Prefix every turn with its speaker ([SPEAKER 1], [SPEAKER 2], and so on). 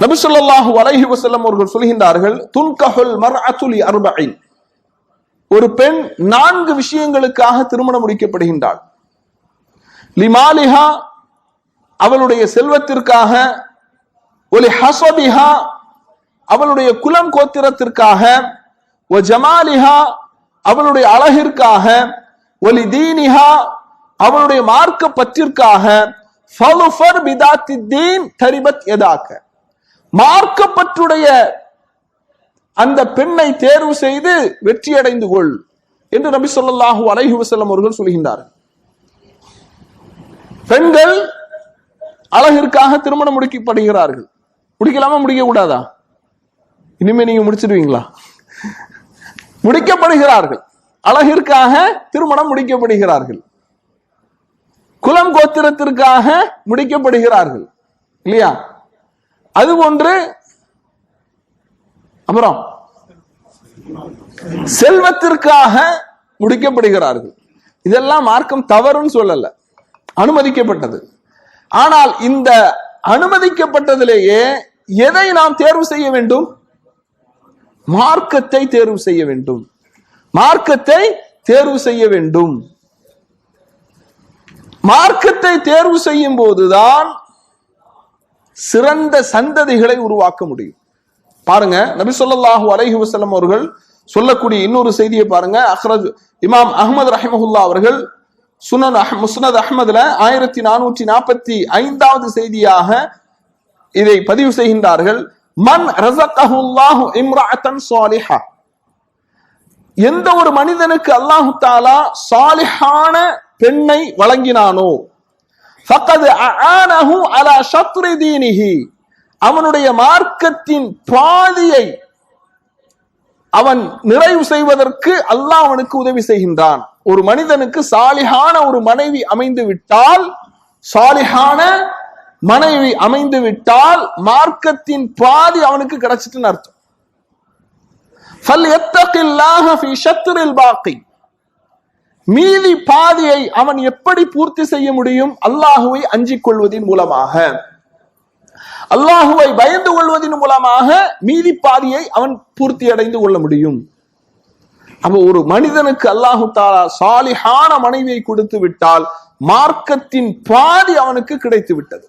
[SPEAKER 1] நபி ஸல்லல்லாஹு அலைஹி வஸல்லம் அவர்கள் சொல்கின்றார்கள், துன்கஹுல் மர்அத்து லி அர்பஇன், ஒரு பெண் 4 விஷயங்களுக்காக திருமணம் முடிக்கப்படுகின்றாள். லிமாலிஹா, அவளுடைய செல்வத்திற்காக, ஒலி ஹஸபிஹா, அவளுடைய குலம் கோத்திரத்திற்காக, வ ஜமாலிஹா, அவளுடைய அழகிற்காக, ஒலி தீனிஹா, அவளுடைய மார்க்க பற்றிற்காக, ஃபலுஃபர் பிதாத்தி தீன் தரிபத் யதாக, மார்க்கப்பற்றுடைய அந்த பெண்ணை தேர்வு செய்து வெற்றி அடைந்து கொள் என்று நபி ஸல்லல்லாஹு அலைஹி வஸல்லம் அவர்கள் சொல்கின்றார்கள். பெண்கள் அழகிற்காக திருமணம் முடிக்கப்படுகிறார்கள். முடிக்கலாமா, முடிக்க கூடாதா? இனிமே நீங்க முடிச்சிருவீங்களா? முடிக்கப்படுகிறார்கள். அழகிற்காக திருமணம் முடிக்கப்படுகிறார்கள். குலம் கோத்திரத்திற்காக முடிக்கப்படுகிறார்கள் இல்லையா? அதுபோன்று அப்புறம் செல்வத்திற்காக முடிக்கப்படுகிறார்கள். இதெல்லாம் மார்க்கம் தவறுன்னு சொல்லல, அனுமதிக்கப்பட்டது. ஆனால் இந்த அனுமதிக்கப்பட்டதிலேயே எதை நாம் தேர்வு செய்ய வேண்டும்? மார்க்கத்தை தேர்வு செய்ய வேண்டும். மார்க்கத்தை தேர்வு செய்ய வேண்டும். மார்க்கத்தை தேர்வு செய்யும் போதுதான் சிறந்த சந்ததிகளை உருவாக்க முடியும். பாருங்க, நபி ஸல்லல்லாஹு அலைஹி வஸல்லம் அவர்கள் சொல்லக்கூடிய இன்னொரு செய்தியை பாருங்க. அஹ்ரஜ் இமாம் அஹ்மத் ரஹிமஹுல்லாஹ் அவர்கள் முஸ்னத் அஹ்மதுல 1445வது செய்தியாக இதை பதிவு செய்கின்றார்கள். மன் ரஸகஹுல்லாஹு இம்ரஅத்தன் ஸாலிஹா, எந்த ஒரு மனிதனுக்கு அல்லாஹ் தஆலா சாலிஹான பெண்ணை வழங்கினானோ, ஃபக்கத் அஆனஹு அலா ஷத்ரி தீனிஹி, அவனுடைய மார்க்கத்தின் பாதியை அவன் நிறைவு செய்வதற்கு அல்லாஹ் அவனுக்கு உதவி செய்கின்றான். ஒரு மனிதனுக்கு சாலிஹான ஒரு மனைவி அமைந்து விட்டால், சாலிஹான மனைவி அமைந்து விட்டால் மார்க்கத்தின் பாதி அவனுக்கு கிடைச்சிட்டுன்னு அர்த்தம். ஃபல்யத்தகில்லாஹ ஃபீ ஷத்ரில் பாக்கி, மீதி பாதியை அவன் எப்படி பூர்த்தி செய்ய முடியும்? அல்லாஹுவை அஞ்சிக் கொள்வதன் மூலமாக, அல்லாஹுவை பயந்து கொள்வதன் மூலமாக மீதி பாதியை அவன் பூர்த்தி அடைந்து கொள்ள முடியும். அப்ப ஒரு மனிதனுக்கு அல்லாஹு தஆலா சாலிஹான மனைவியை கொடுத்து விட்டால் மார்க்கத்தின் பாதி அவனுக்கு கிடைத்து விட்டது.